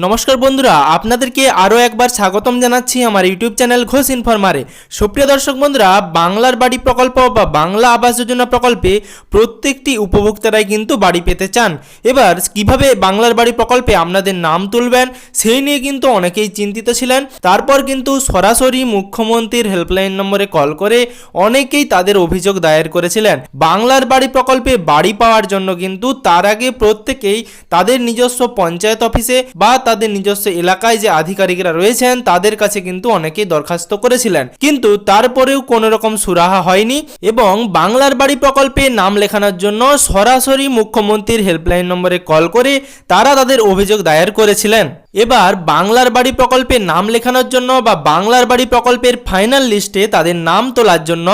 নমস্কার বন্ধুরা, আপনাদেরকে আরও একবার স্বাগতম জানাচ্ছি আমার ইউটিউব চ্যানেল ঘোষ ইনফরমারে। সুপ্রিয় দর্শক বন্ধুরা, বাংলার বাড়ি প্রকল্প বা বাংলা আবাস যোজনা প্রকল্পে প্রত্যেকটি উপভোক্তারাই কিন্তু বাড়ি পেতে চান। এবার কিভাবে বাংলার বাড়ি প্রকল্পে আপনাদের নাম তুলবেন সেই নিয়ে কিন্তু অনেকেই চিন্তিত ছিলেন। তারপর কিন্তু সরাসরি মুখ্যমন্ত্রীর হেল্পলাইন নম্বরে কল করে অনেকেই তাদের অভিযোগ দায়ের করেছিলেন। বাংলার বাড়ি প্রকল্পে বাড়ি পাওয়ার জন্য কিন্তু তার আগে প্রত্যেকেই তাদের নিজস্ব পঞ্চায়েত অফিসে বা তাদের নিজস্ব এলাকায় যে আধিকারিকরা রয়েছেন তাদের কাছে কিন্তু অনেকেই দরখাস্ত করেছিলেন, কিন্তু তারপরেও কোনো রকম সুরাহা হয়নি এবং বাংলার বাড়ি প্রকল্পে নাম লেখানোর জন্য সরাসরি মুখ্যমন্ত্রীর হেল্পলাইন নম্বরে কল করে তারা তাদের অভিযোগ দায়ের করেছিলেন। এবার বাংলার বাড়ি প্রকল্পে নাম লেখানোর জন্য বা বাংলার বাড়ি প্রকল্পের ফাইনাল লিস্টে তাদের নাম তোলার জন্য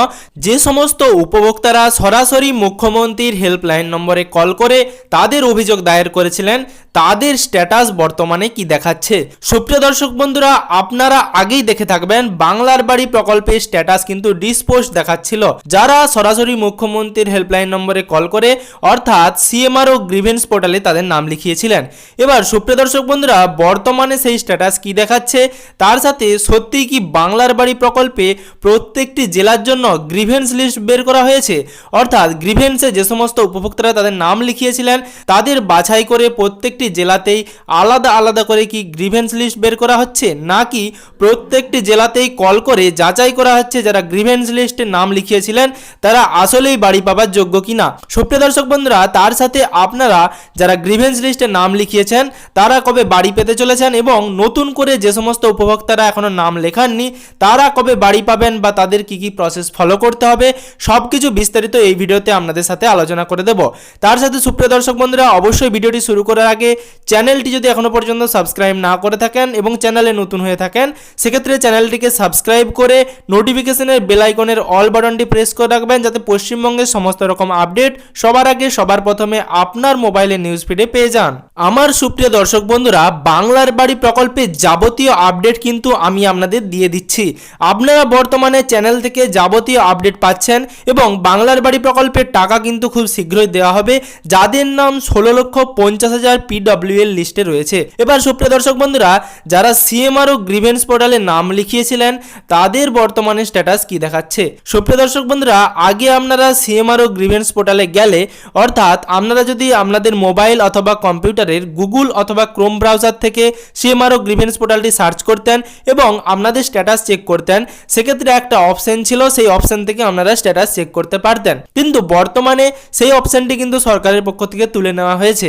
যে সমস্ত উপভোক্তারা সরাসরি মুখ্যমন্ত্রীর হেল্পলাইন নম্বরে কল করে তাদের অভিযোগ দায়ের করেছিলেন তাদের স্ট্যাটাস বর্তমানে কি দেখাচ্ছে। সুপ্রিয় দর্শক বন্ধুরা, আপনারা আগেই দেখে থাকবেন বাংলার বাড়ি প্রকল্পের স্ট্যাটাস কিন্তু ডিসপোস্ট দেখাচ্ছিল যারা সরাসরি মুখ্যমন্ত্রীর হেল্পলাইন নম্বরে কল করে অর্থাৎ সিএমআরও গ্রিভেন্স পোর্টালে তাদের নাম লিখিয়েছিলেন। এবার সুপ্রিয় দর্শক বন্ধুরা, বর্তমানে সেই স্ট্যাটাস কি দেখাচ্ছে, তার সাথে সত্যিই কি বাংলার বাড়ি প্রকল্পে প্রত্যেকটি জেলার জন্য গ্রিভেন্স লিস্ট বের করা হয়েছে, অর্থাৎ গ্রিভেন্সে যে সমস্ত উপভোক্তারা তাদের নাম লিখিয়েছিলেন তাদের বাছাই করে প্রত্যেকটি জেলাতেই আলাদা আলাদা করে কি গ্রিভেন্স লিস্ট বের করা হচ্ছে, নাকি প্রত্যেকটি জেলাতেই কল করে যাচাই করা হচ্ছে যারা গ্রিভেন্স লিস্টে নাম লিখিয়েছিলেন তারা আসলেই বাড়ি পাবার যোগ্য কিনা। সুপ্রিয় দর্শক বন্ধুরা, তার সাথে আপনারা যারা গ্রিভেন্স লিস্টে নাম লিখিয়েছেন তারা কবে বাড়ি পেতে চলেছেন এবং নতুন করে যে সমস্ত উপভোক্তারা এখনো নাম লেখাননি তারা কবে বাড়ি পাবেন বা তাদের কি কি প্রসেস ফলো করতে হবে সবকিছু বিস্তারিত এই ভিডিওতে আপনাদের সাথে আলোচনা করে দেব। তার সাথে সুপ্রিয় দর্শক বন্ধুরা, অবশ্যই ভিডিওটি শুরু করার আগে চ্যানেলটি যদি এখনো পর্যন্ত সাবস্ক্রাইব না করে থাকেন এবং চ্যানেলে নতুন হয়ে থাকেন সেক্ষেত্রে চ্যানেলটিকে সাবস্ক্রাইব করে নোটিফিকেশনের বেল আইকনের অল বাটনটি প্রেস করে রাখবেন যাতে পশ্চিমবঙ্গের সমস্ত রকম আপডেট সবার আগে সবার প্রথমে আপনার মোবাইলে নিউজ ফিডে পেয়ে যান। আমার সুপ্রিয় দর্শক বন্ধুরা, বাংলার বাড়ি প্রকল্পের যাবতীয় আপডেট কিন্তু আমি আপনাদের দিয়ে দিচ্ছি। আপনারা বর্তমানে চ্যানেল থেকে যাবতীয় আপডেট পাচ্ছেন এবং বাংলার বাড়ি প্রকল্পের টাকা কিন্তু খুব শীঘ্রই দেওয়া হবে যাদের নাম 16,50,000 PWL লিস্টে রয়েছে। এবার সুপ্রিয় দর্শক বন্ধুরা, যারা সিএমআরও গ্রিভেন্স পোর্টালে নাম লিখিয়েছিলেন তাদের বর্তমানে স্ট্যাটাস কি দেখাচ্ছে। সুপ্রিয় দর্শক বন্ধুরা, আগে আপনারা সিএমআরও গ্রিভেন্স পোর্টালে গেলে অর্থাৎ আপনারা যদি আপনাদের মোবাইল অথবা কম্পিউটারের গুগল অথবা ক্রোম ব্রাউজার থেকে সিএমআরও গ্রিভেন্স পোর্টালটি সার্চ করতেন এবং আপনাদের স্ট্যাটাস চেক করতেন, সেক্ষেত্রে একটা অপশন ছিল, সেই অপশন থেকে আপনারা স্ট্যাটাস চেক করতে পারতেন, কিন্তু বর্তমানে সেই অপশনটি কিন্তু সরকারের পক্ষ থেকে তুলে নেওয়া হয়েছে।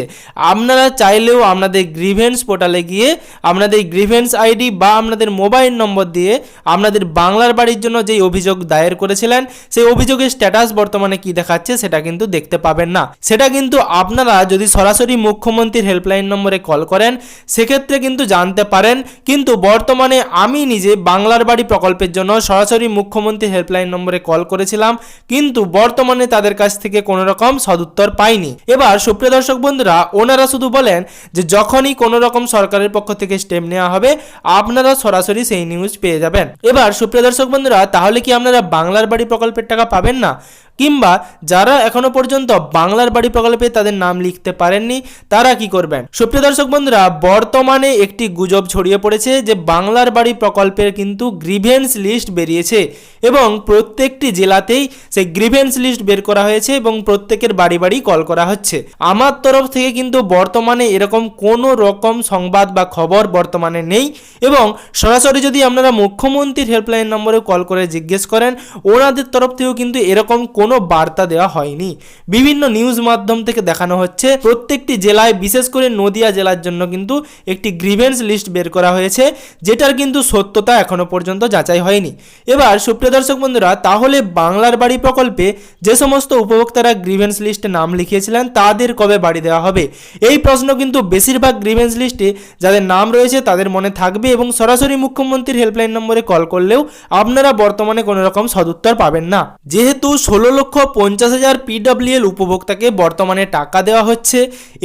আপনারা চাইলেও আপনাদের গ্রিভেন্স পোর্টালে গিয়ে আপনাদের গ্রিভেন্স আইডি বা আপনাদের মোবাইল নম্বর দিয়ে আপনাদের বাংলার বাড়ির জন্য যেই অভিযোগ দায়ের করেছিলেন সেই অভিযোগের স্ট্যাটাস বর্তমানে কি দেখাচ্ছে সেটা কিন্তু দেখতে পাবেন না। সেটা কিন্তু আপনারা যদি সরাসরি মুখ্যমন্ত্রীর হেল্পলাইন নম্বরে কল করেন সেক্ষেত্রে কিন্তু জানতে পারেন, কিন্তু বর্তমানে আমি নিজে বাংলার বাড়ি প্রকল্পের জন্য সরাসরি মুখ্যমন্ত্রীর হেল্পলাইন নম্বরে কল করেছিলাম, কিন্তু বর্তমানে তাদের কাছ থেকে কোনো রকম সদুত্তর পাইনি। এবার সুপ্রিয় দর্শক বন্ধুরা, ওনারা শুধু বলেন যে যখনই কোনো রকম সরকারের পক্ষ থেকে স্টেপ নেওয়া হবে আপনারা সরাসরি সেই নিউজ পেয়ে যাবেন। এবার সুপ্রিয় দর্শক বন্ধুরা, তাহলে কি আপনারা বাংলার বাড়ি প্রকল্পের টাকা পাবেন না, কিংবা যারা এখনো পর্যন্ত বাংলার বাড়ি প্রকল্পে তাদের নাম লিখতে পারেননি তারা কি করবেন? সুপ্রিয় দর্শক বন্ধুরা, বর্তমানে একটি গুজব ছড়িয়ে পড়েছে যে বাংলার বাড়ি প্রকল্পের কিন্তু গ্রিভেন্স লিস্ট বেরিয়েছে এবং প্রত্যেকটি জেলাতেই সেই গ্রিভেন্স লিস্ট বের করা হয়েছে এবং প্রত্যেকের বাড়ি বাড়ি কল করা হচ্ছে। আমার তরফ থেকে কিন্তু বর্তমানে এরকম কোনো রকম সংবাদ বা খবর বর্তমানে নেই এবং সরাসরি যদি আপনারা মুখ্যমন্ত্রীর হেল্পলাইন নম্বরে কল করে জিজ্ঞেস করেন ওনাদের তরফ থেকেও কিন্তু এরকম কোনো বার্তা দেওয়া হয়নি। বিভিন্ন নিউজ মাধ্যম থেকে দেখানো হচ্ছে প্রত্যেকটি জেলায়, বিশেষ করে নদিয়া জেলার জন্য কিন্তু একটি গ্রিভেন্স লিস্ট বের করা হয়েছে যেটার কিন্তু সত্যতা এখনো পর্যন্ত যাচাই হয়নি। এবার সুপ্রিয় দর্শক বন্ধুরা, তাহলে বাংলার বাড়ি প্রকল্পে যে সমস্ত উপভোক্তারা গ্রিভেন্স লিস্টে নাম লিখিয়েছিলেন তাদের কবে বাড়ি দেওয়া হবে, এই প্রশ্ন কিন্তু বেশিরভাগ গ্রিভেন্স লিস্টে যাদের নাম রয়েছে তাদের মনে থাকবে এবং সরাসরি মুখ্যমন্ত্রীর হেল্পলাইন নম্বরে কল করলেও আপনারা বর্তমানে কোনো রকম সদুত্তর পাবেন না। যেহেতু 16 16,50,000 পিডব্লিউএল উপভোক্তাকে বর্তমানে টাকা দেওয়া হচ্ছে।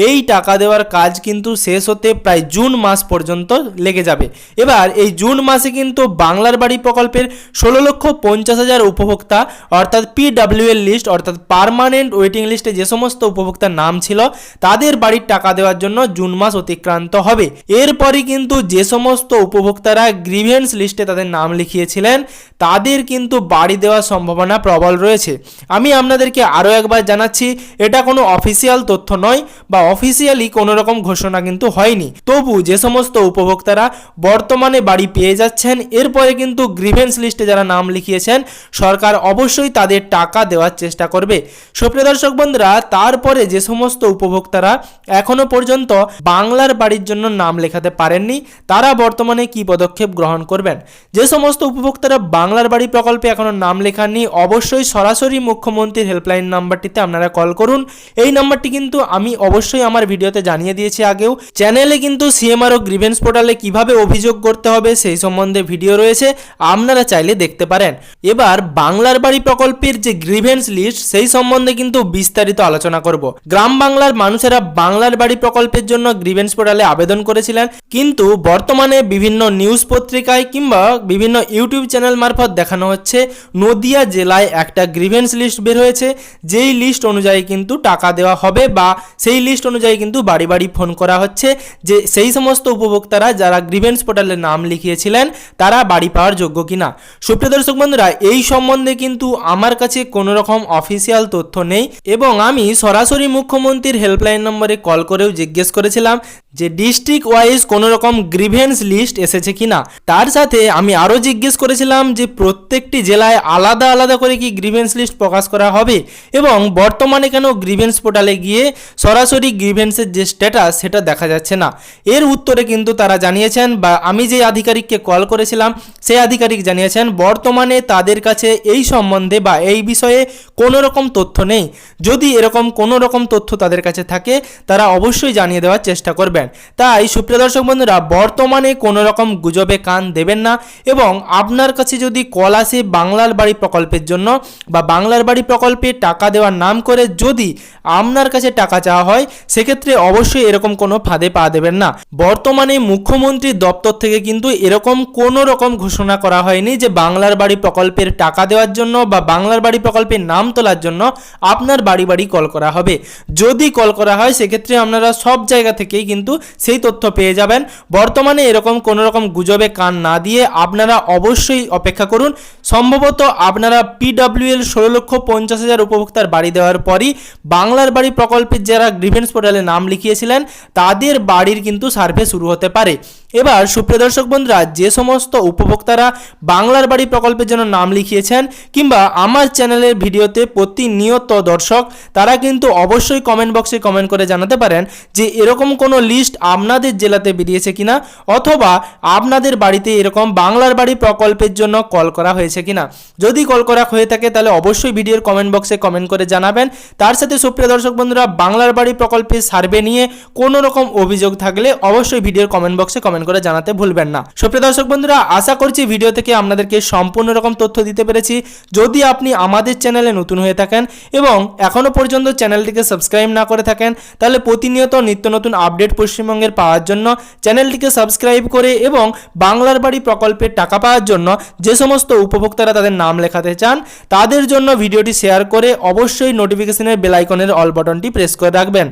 এই টাকা দেওয়ার কাজ কিন্তু শেষ হতে প্রায় জুন মাস পর্যন্ত লেগে যাবে। এবার এই জুন মাসে কিন্তু বাংলার বাড়ি প্রকল্পের 16,50,000 উপভোক্তা অর্থাৎ পিডব্লিউএল লিস্ট অর্থাৎ পার্মানেন্ট ওয়েটিং লিস্টে যে সমস্ত উপভোক্তার নাম ছিল তাদের বাড়ির টাকা দেওয়ার জন্য জুন মাস অতিক্রান্ত হবে। এরপরই কিন্তু যে সমস্ত উপভোক্তারা গ্রিভেন্স লিস্টে তাদের নাম লিখিয়েছিলেন তাদের কিন্তু বাড়ি দেওয়ার সম্ভাবনা প্রবল রয়েছে। আমি আপনাদেরকে আরও একবার জানাচ্ছি, এটা কোনো অফিসিয়াল তথ্য নয় বা অফিসিয়ালি কোনো রকম ঘোষণা কিন্তু হয়নি। তবু যে সমস্ত উপভোক্তারা বর্তমানে বাড়ি পেয়ে যাচ্ছেন এরপরে কিন্তু গ্রিভেন্স লিস্টে যারা নাম লিখিয়েছেন সরকার অবশ্যই তাদের টাকা দেওয়ার চেষ্টা করবে। সুপ্রিয় দর্শক বন্ধুরা, তারপরে যে সমস্ত উপভোক্তারা এখনো পর্যন্ত বাংলার বাড়ির জন্য নাম লেখাতে পারেননি তারা বর্তমানে কি পদক্ষেপ গ্রহণ করবেন। যে সমস্ত উপভোক্তারা বাংলার বাড়ি প্রকল্পে এখনো নাম লেখাননি অবশ্যই সরাসরি মুখ্যমন্ত্রীর হেল্পলাইন নাম্বারটিতে আপনারা কল করুন। এই নাম্বারটি কিন্তু আমি অবশ্যই আমার ভিডিওতে জানিয়ে দিয়েছি আগেও। চ্যানেলে কিন্তু সিএমআরও গ্রিভেন্স পোর্টালে কিভাবে অভিযোগ করতে হবে সেই সম্বন্ধে ভিডিও রয়েছে, আপনারা চাইলে দেখতে পারেন। এবার বাংলার বাড়ি প্রকল্পের যে গ্রিভেন্স লিস্ট সেই সম্বন্ধে কিন্তু বিস্তারিত আলোচনা করব। গ্রাম বাংলার মানুষেরা বাংলার বাড়ি প্রকল্পের জন্য গ্রিভেন্স পোর্টালে আবেদন করেছিলেন, কিন্তু বর্তমানে বিভিন্ন নিউজ পত্রিকায় কিংবা বিভিন্ন ইউটিউব চ্যানেল মারফত দেখানো হচ্ছে নদিয়া জেলায় একটা গ্রিভেন্স লিস্ট বের হয়েছে, যেই লিস্ট অনুযায়ী কিন্তু টাকা দেওয়া হবে বা সেই লিস্ট অনুযায়ী কিন্তু বাড়ি বাড়ি ফোন করা হচ্ছে যে সেই সমস্ত উপভোক্তারা যারা গ্রিভেন্স পোর্টালে নাম লিখিয়েছিলেন তারা বাড়ি পাওয়ার যোগ্য কিনা। সুপ্রিয় দর্শক বন্ধুরা, এই সম্বন্ধে কিন্তু আমার কাছে কোনো রকম অফিসিয়াল তথ্য নেই এবং আমি সরাসরি মুখ্যমন্ত্রীর হেল্পলাইন নম্বরে কল করেও জিজ্ঞেস করেছিলাম যে ডিস্ট্রিক্ট ওয়াইজ কোনো রকম গ্রিভেন্স লিস্ট এসেছে কিনা। তার সাথে আমি আরও জিজ্ঞেস করেছিলাম যে প্রত্যেকটি জেলায় আলাদা আলাদা করে কি গ্রিভেন্স লিস্ট প্রকাশ করা হবে এবং বর্তমানে কেন গ্রিভেন্স পোর্টালে গিয়ে সরাসরি গ্রিভেন্সের যে স্ট্যাটাস সেটা দেখা যাচ্ছে না। এর উত্তরে কিন্তু তারা জানিয়েছেন বা আমি যে আধিকারিককে কল করেছিলাম সেই আধিকারিক জানিয়েছেন বর্তমানে তাদের কাছে এই সম্বন্ধে বা এই বিষয়ে কোনো রকম তথ্য নেই। যদি এরকম কোনো রকম তথ্য তাদের কাছে থাকে তারা অবশ্যই জানিয়ে দেওয়ার চেষ্টা করবেন। তাই সুপ্রিয় দর্শক বন্ধুরা, বর্তমানে কোনো রকম গুজবে কান দেবেন না এবং আপনার কাছে যদি কল আসে বাংলার বাড়ি প্রকল্পের জন্য বা বাংলার বাড়ি প্রকল্পে টাকা দেওয়ার নাম করে যদি আপনার কাছে টাকা চাওয়া হয় সেক্ষেত্রে অবশ্যই এরকম কোনো ফাঁদে পা দেবেন না। বর্তমানে মুখ্যমন্ত্রীর দপ্তর থেকে কিন্তু এরকম কোনো রকম ঘোষণা করা হয়নি যে বাংলার বাড়ি প্রকল্পের টাকা দেওয়ার জন্য বা বাংলার বাড়ি প্রকল্পের নাম তোলার জন্য আপনার বাড়ি বাড়ি কল করা হবে। যদি কল করা হয় সেক্ষেত্রে আপনারা সব জায়গা থেকেই কিন্তু সেই তথ্য পেয়ে যাবেন। বর্তমানে এরকম কোনো রকম গুজবে কান না দিয়ে আপনারা অবশ্যই অপেক্ষা করুন। সম্ভবত আপনারা পিডব্লিউএল 16,50,000 উপভোক্তার বাড়ি দেওয়ার পরই বাংলার বাড়ি প্রকল্পের যারা গ্রিভেন্স পোর্টালে নাম লিখিয়েছিলেন তাদের বাড়ির কিন্তু সার্ভে শুরু হতে পারে। এবার সুপ্রিয় দর্শক বন্ধুরা, যে সমস্ত উপভোক্তারা বাংলার বাড়ি প্রকল্পের জন্য নাম লিখিয়েছেন কিংবা আমার চ্যানেলের ভিডিওতে প্রতিনিয়ত দর্শক তারা কিন্তু অবশ্যই কমেন্ট বক্সে কমেন্ট করে জানাতে পারেন যে এরকম কোনো লিস্ট আপনাদের জেলাতে বেরিয়েছে কিনা অথবা আপনাদের বাড়িতে এরকম বাংলার বাড়ি প্রকল্পের জন্য কল করা হয়েছে কিনা। যদি কল করা হয়ে থাকে তাহলে অবশ্যই ভিডিওর কমেন্ট বক্সে কমেন্ট করে জানাবেন। তার সাথে সুপ্রিয় দর্শক বন্ধুরা, বাংলার বাড়ি প্রকল্পের সার্ভে নিয়ে কোনো রকম অভিযোগ থাকলে অবশ্যই ভিডিওর কমেন্ট বক্সে কমেন্ট করে জানাতে ভুলবেন না। সুপ্রিয় দর্শক বন্ধুরা, আশা করছি ভিডিও থেকে আপনাদেরকে সম্পূর্ণ রকম তথ্য দিতে পেরেছি। যদি আপনি আমাদের চ্যানেলে নতুন হয়ে থাকেন এবং এখনো পর্যন্ত চ্যানেলটিকে সাবস্ক্রাইব না করে থাকেন তাহলে প্রতিনিয়ত নিত্য নতুন আপডেট পশ্চিমবঙ্গের পাওয়ার জন্য চ্যানেলটিকে সাবস্ক্রাইব করে এবং বাংলার বাড়ি প্রকল্পের টাকা পাওয়ার জন্য যে সমস্ত উপভোক্তারা তাদের নাম লেখাতে চান তাদের জন্য ভিডিওটি শেয়ার করে অবশ্যই নোটিফিকেশনের বেল আইকনের অল বাটনটি প্রেস করে রাখবেন।